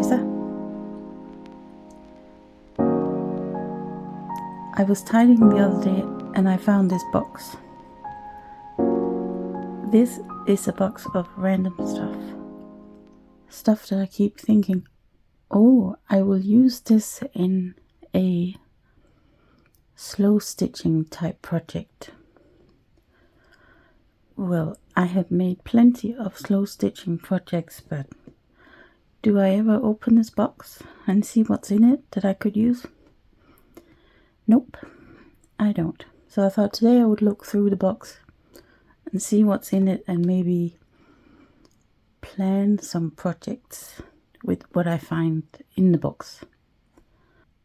organizer. I was tidying the other day and I found this box. This is a box of random stuff that I keep thinking, oh, I will use this in a slow stitching type project. Well, I have made plenty of slow stitching projects, but do I ever open this box and see what's in it that I could use? Nope, I don't. So I thought today I would look through the box and see what's in it and maybe plan some projects with what I find in the box.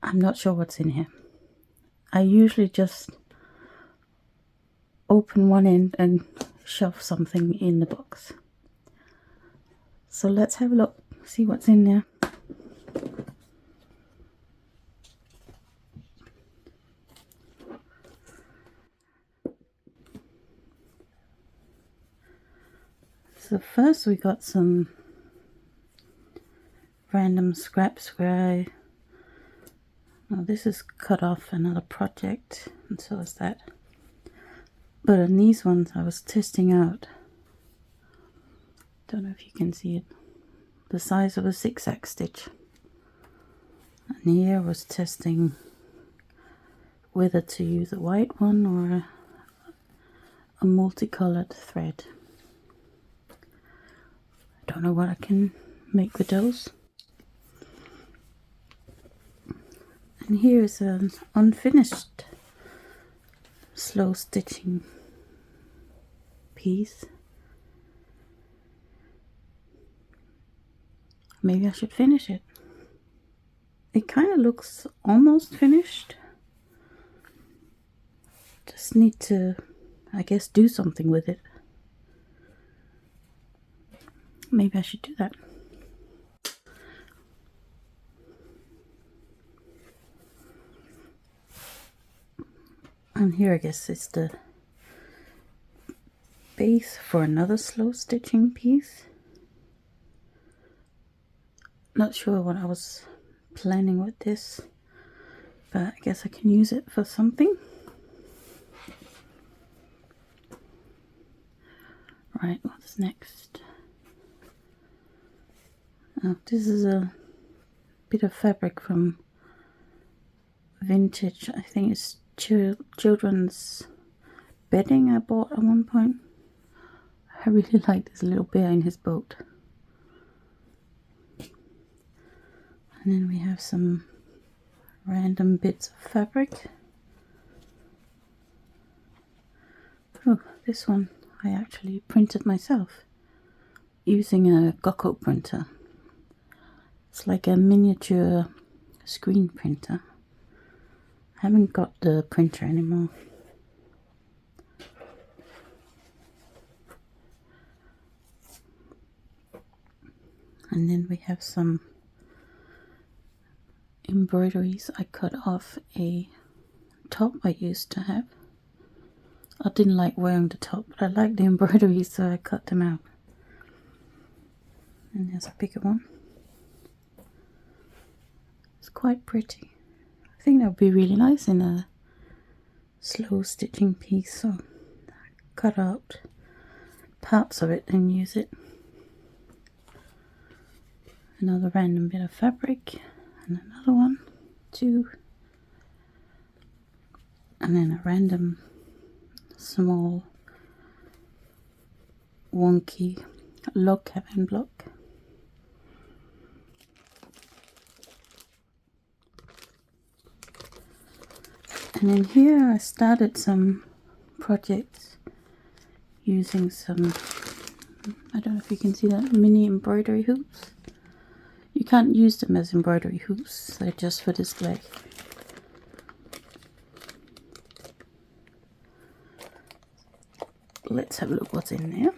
I'm not sure what's in here. I usually just open one end and shove something in the box. So let's have a look, see what's in there. So first we got some random scraps where this is cut off another project, and so is that. But on these ones I was testing out, don't know if you can see it, the size of a zigzag stitch. And here I was testing whether to use a white one or a multicolored thread. I don't know what I can make with those. And here is an unfinished slow stitching piece. Maybe I should finish it. It kind of looks almost finished. Just need to, I guess, do something with it. Maybe I should do that. And here I guess is the base for another slow stitching piece. Not sure what I was planning with this, but I guess I can use it for something. Right, what's next? Oh, this is a bit of fabric from vintage, I think it's children's bedding I bought at one point. I really like this little bear in his boat. And then we have some random bits of fabric. Oh, this one I actually printed myself using a Gokko printer. It's like a miniature screen printer. I haven't got the printer anymore. And then we have some embroideries. I cut off a top I used to have. I didn't like wearing the top, but I liked the embroideries, so I cut them out. And there's a bigger one. It's quite pretty. I think that would be really nice in a slow stitching piece, so I cut out parts of it and use it. Another random bit of fabric, and another one, two, and then a random small wonky log cabin block. And in here I started some projects using some, I don't know if you can see that, mini embroidery hoops. You can't use them as embroidery hoops, they're just for display. Let's have a look what's in there,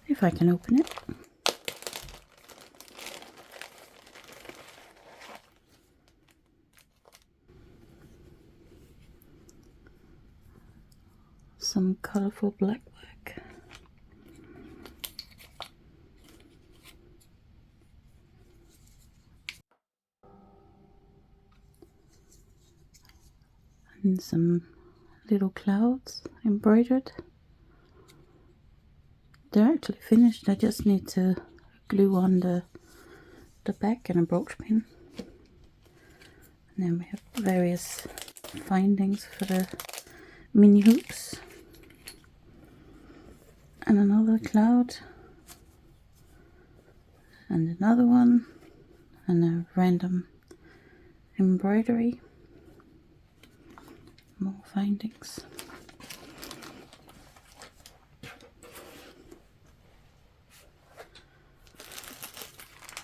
if I can open it. Some colourful blackwork. And some little clouds embroidered. They're actually finished. I just need to glue on the back and a brooch pin. And then we have various findings for the mini hoops. And another cloud. And another one. And a random embroidery. More findings.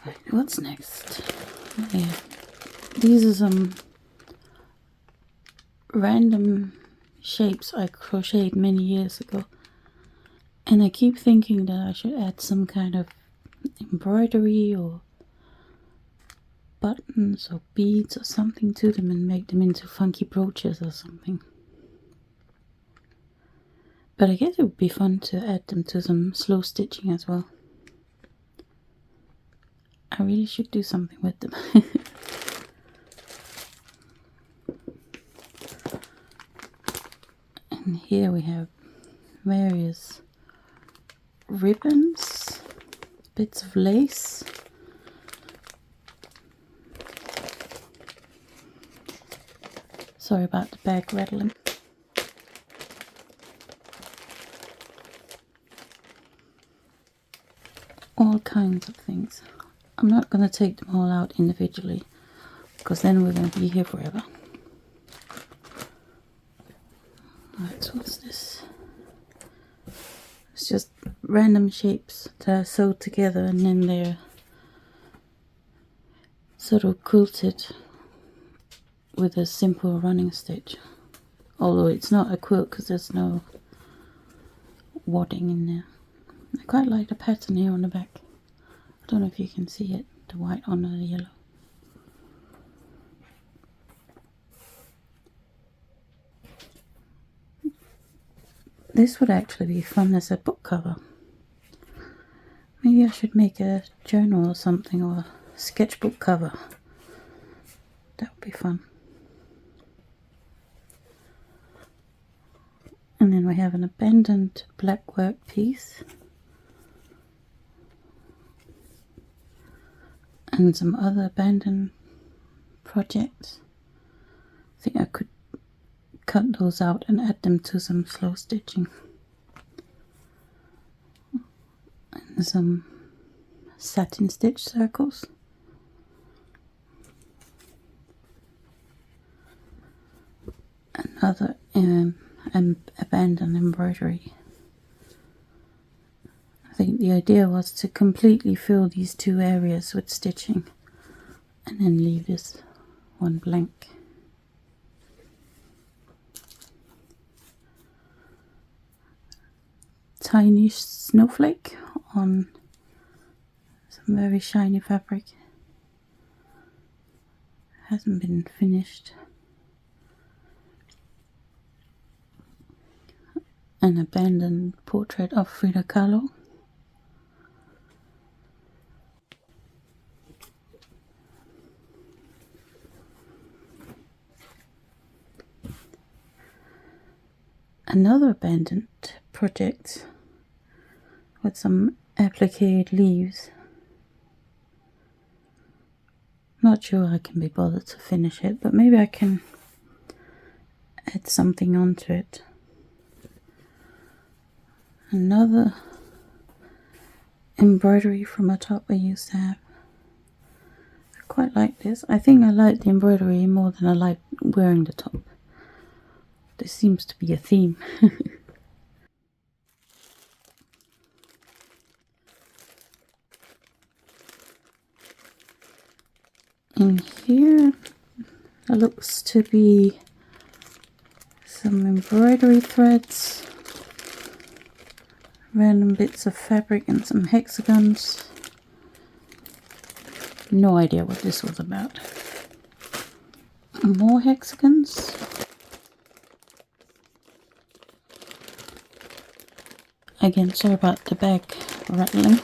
Right, what's next? Yeah. These are some random shapes I crocheted many years ago. And I keep thinking that I should add some kind of embroidery or buttons or beads or something to them and make them into funky brooches or something. But I guess it would be fun to add them to some slow stitching as well. I really should do something with them. And here we have various ribbons, bits of lace, sorry about the bag rattling, all kinds of things. I'm not going to take them all out individually because then we're going to be here forever. Right, so what's this? It's just random shapes that are sewed together and then they're sort of quilted with a simple running stitch. Although it's not a quilt because there's no wadding in there. I quite like the pattern here on the back. I don't know if you can see it, the white on the yellow. This would actually be fun as a book cover. Maybe I should make a journal or something, or a sketchbook cover. That would be fun. And then we have an abandoned blackwork piece. And some other abandoned projects. I think I could cut those out and add them to some slow stitching. And some satin stitch circles. Another abandoned embroidery. I think the idea was to completely fill these two areas with stitching and then leave this one blank. Tiny snowflake on some very shiny fabric. Hasn't been finished. An abandoned portrait of Frida Kahlo. Another abandoned project with some appliqued leaves. Not sure I can be bothered to finish it, but maybe I can add something onto it. Another embroidery from a top I used to have. I quite like this. I think I like the embroidery more than I like wearing the top. This seems to be a theme. In here there looks to be some embroidery threads, random bits of fabric and some hexagons. No idea what this was about. More hexagons. Again, sorry about the bag rattling.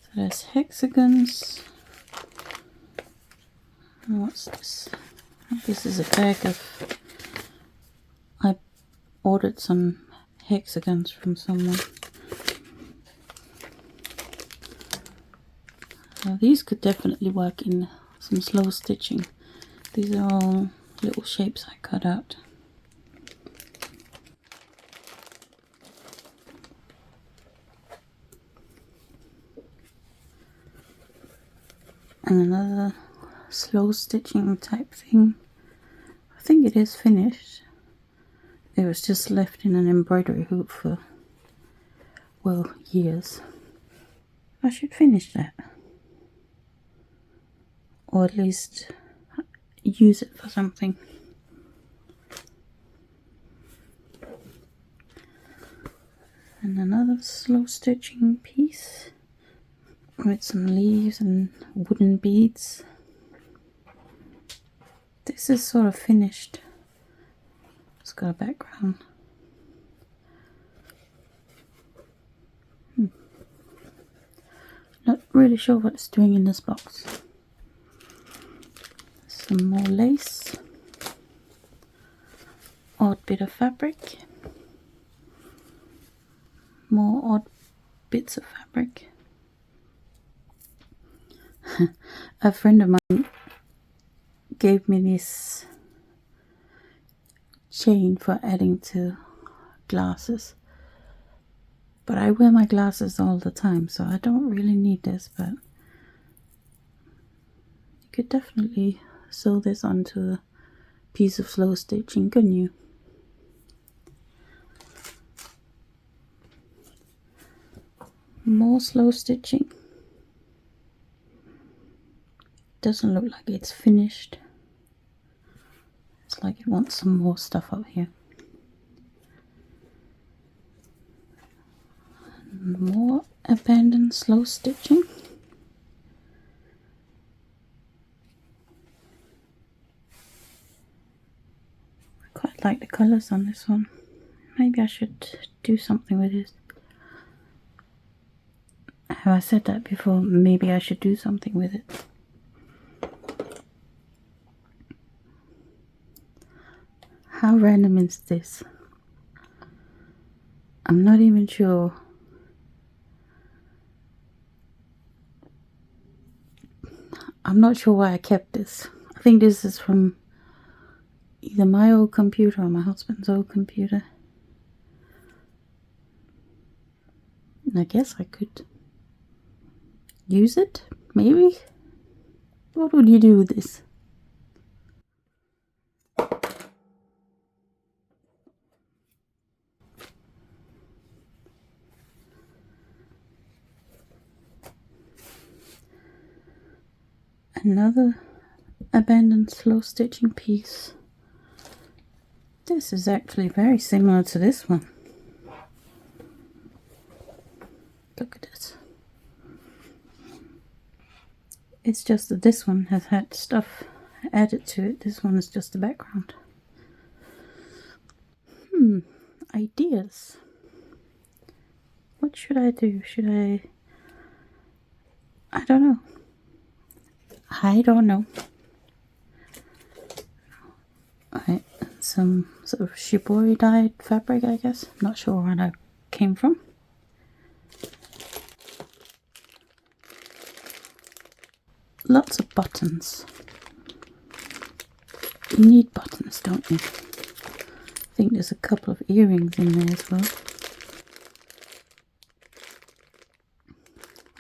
So there's hexagons. And what's this? This is a bag of... I ordered some hexagons from someone. Now these could definitely work in some slow stitching. These are all little shapes I cut out. And another slow stitching type thing. I think it is finished. It was just left in an embroidery hoop for, well, years. I should finish that. Or at least use it for something. And another slow stitching piece with some leaves and wooden beads. This is sort of finished. It's got a background. Not really sure what it's doing in this box. Some more lace. Odd bit of fabric. More odd bits of fabric. A friend of mine gave me this chain for adding to glasses, but I wear my glasses all the time, so I don't really need this, but you could definitely sew this onto a piece of slow stitching, couldn't you? More slow stitching. Doesn't look like it's finished. It's like it wants some more stuff up here. More abandoned slow stitching. I quite like the colours on this one. Maybe I should do something with this. Have I said that before? Maybe I should do something with it. How random is this? I'm not even sure. I'm not sure why I kept this. I think this is from either my old computer or my husband's old computer. And I guess I could use it, maybe? What would you do with this? Another abandoned slow stitching piece. This is actually very similar to this one. Look at this. It's just that this one has had stuff added to it. This one is just the background. Ideas. What should I do? Should I don't know. I don't know. Alright, some sort of shibori dyed fabric, I guess. Not sure where that came from. Lots of buttons. You need buttons, don't you? I think there's a couple of earrings in there as well.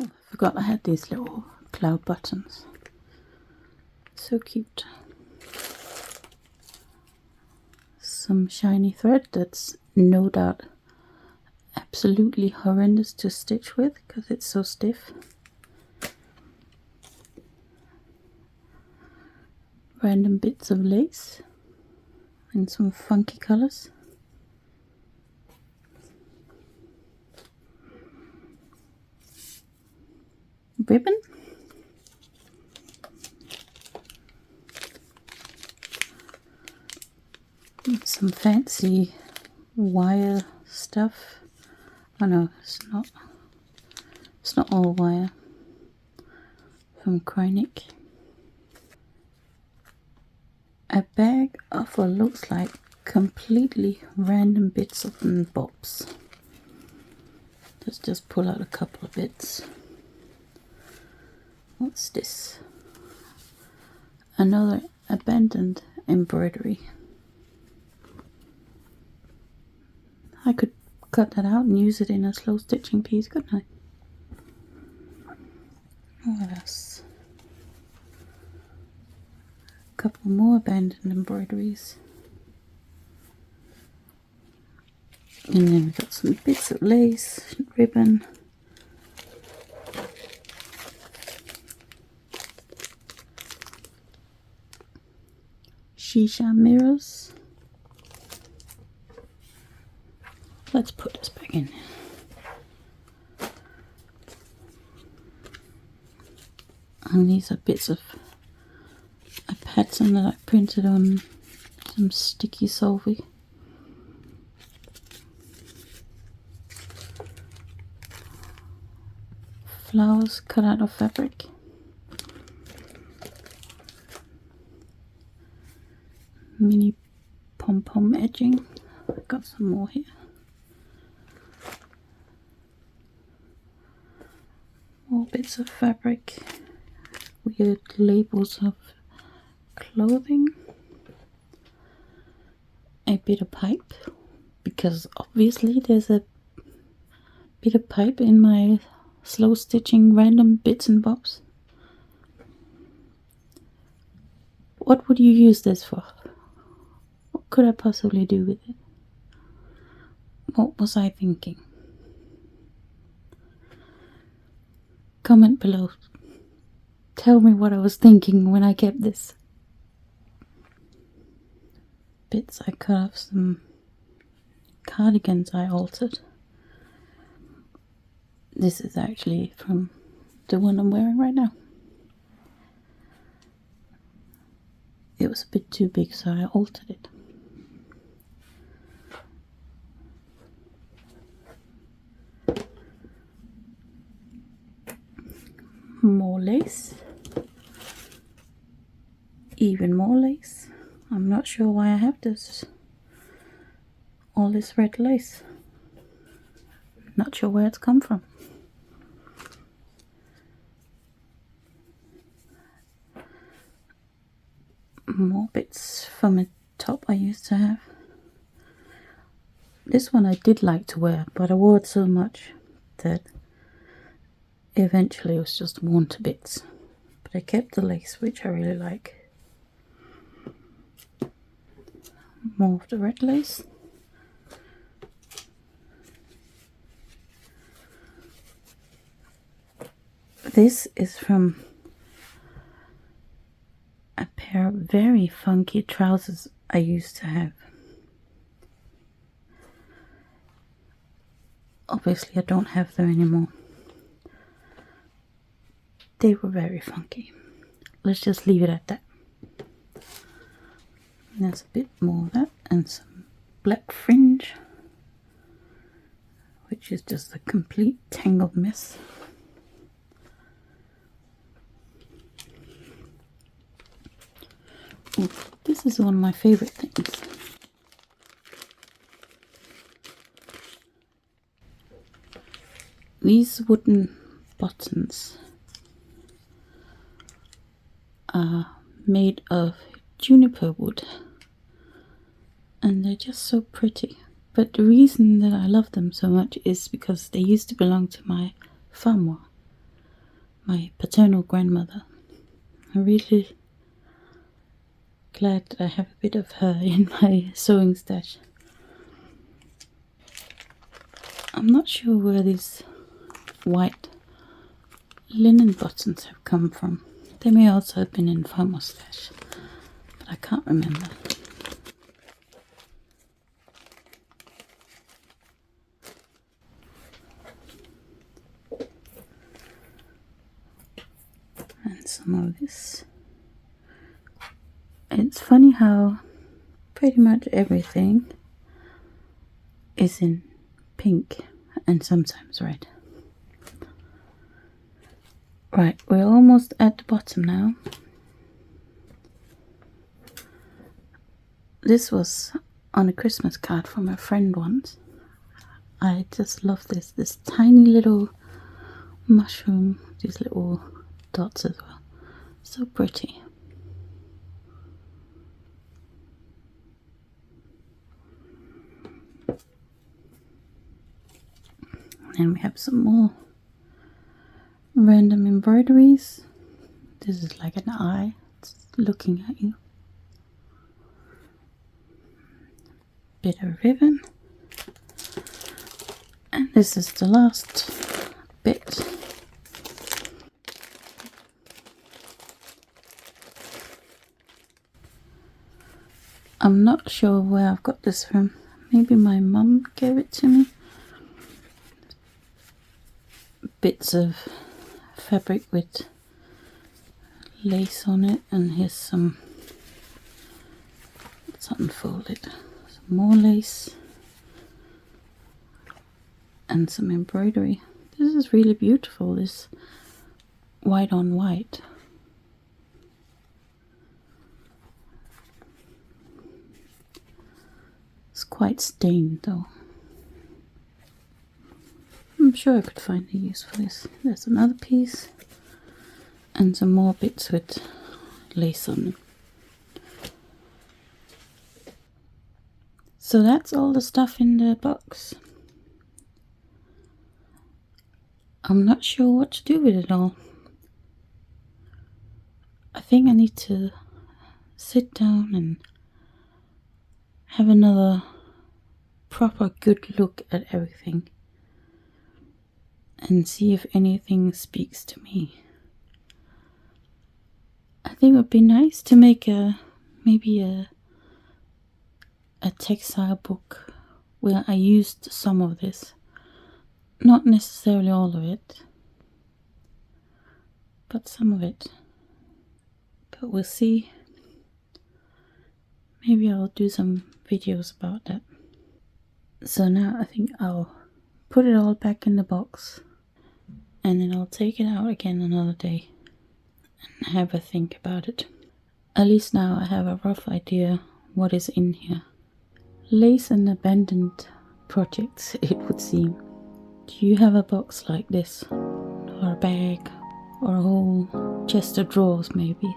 Oh, I forgot I had these little cloud buttons. So cute. Some shiny thread that's no doubt absolutely horrendous to stitch with because it's so stiff. Random bits of lace and some funky colors. Ribbon. Some fancy wire stuff. Oh no, it's not all wire. From Crochet. a bag of what looks like completely random bits and bobs. Let's just pull out a couple of bits. What's this? Another abandoned embroidery. I could cut that out and use it in a slow stitching piece, couldn't I? What else? A couple more abandoned embroideries. And then we've got some bits of lace, ribbon. Shisha mirrors. Let's put this back in. And these are bits of a pattern that I printed on some sticky solvay. Flowers cut out of fabric. Mini pom-pom edging. I've got some more here. More bits of fabric. Weird labels of clothing. A bit of pipe, because obviously there's a bit of pipe in my slow stitching random bits and bobs. What would you use this for? What could I possibly do with it? What was I thinking? Comment below. Tell me what I was thinking when I kept this. Bits I cut off some cardigans I altered. This is actually from the one I'm wearing right now. It was a bit too big, so I altered it. More lace. Even more lace. I'm not sure why I have this. All this red lace. Not sure where it's come from. More bits from a top I used to have. This one I did like to wear, but I wore it so much that eventually it was just worn to bits. But I kept the lace, which I really like. More of the red lace. This is from a pair of very funky trousers I used to have. Obviously I don't have them anymore. They were very funky. Let's just leave it at that. There's a bit more of that and some black fringe, which is just a complete tangled mess. Ooh, this is one of my favorite things. These wooden buttons are made of juniper wood and they're just so pretty. But the reason that I love them so much is because they used to belong to my femme, my paternal grandmother. I'm really glad that I have a bit of her in my sewing stash. I'm not sure where these white linen buttons have come from. They may also have been in femme's stash, but I can't remember. And some of this. It's funny how pretty much everything is in pink and sometimes red. Right, we're almost at the bottom now. This was on a Christmas card from a friend once. I just love this tiny little mushroom, these little dots as well. So pretty. And we have some more random embroideries. This is like an eye, it's looking at you. Bit of ribbon. And this is the last bit. I'm not sure where I've got this from. Maybe my mum gave it to me. Bits of fabric with lace on it, and here's some, it's unfolded, some more lace and some embroidery. This is really beautiful, this white on white. It's quite stained though. I'm sure I could find a use for this. There's another piece and some more bits with lace on them. So that's all the stuff in the box. I'm not sure what to do with it all. I think I need to sit down and have another proper good look at everything and see if anything speaks to me. I think it would be nice to make maybe a textile book where I used some of this. Not necessarily all of it, but some of it. But we'll see. Maybe I'll do some videos about that. So now I think I'll put it all back in the box, and then I'll take it out again another day and have a think about it. At least now I have a rough idea what is in here. Lace and abandoned projects, it would seem. Do you have a box like this? Or a bag? Or a whole chest of drawers maybe?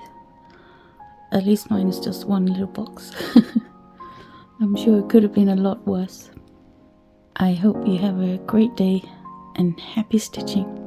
At least mine is just one little box. I'm sure it could have been a lot worse. I hope you have a great day and happy stitching.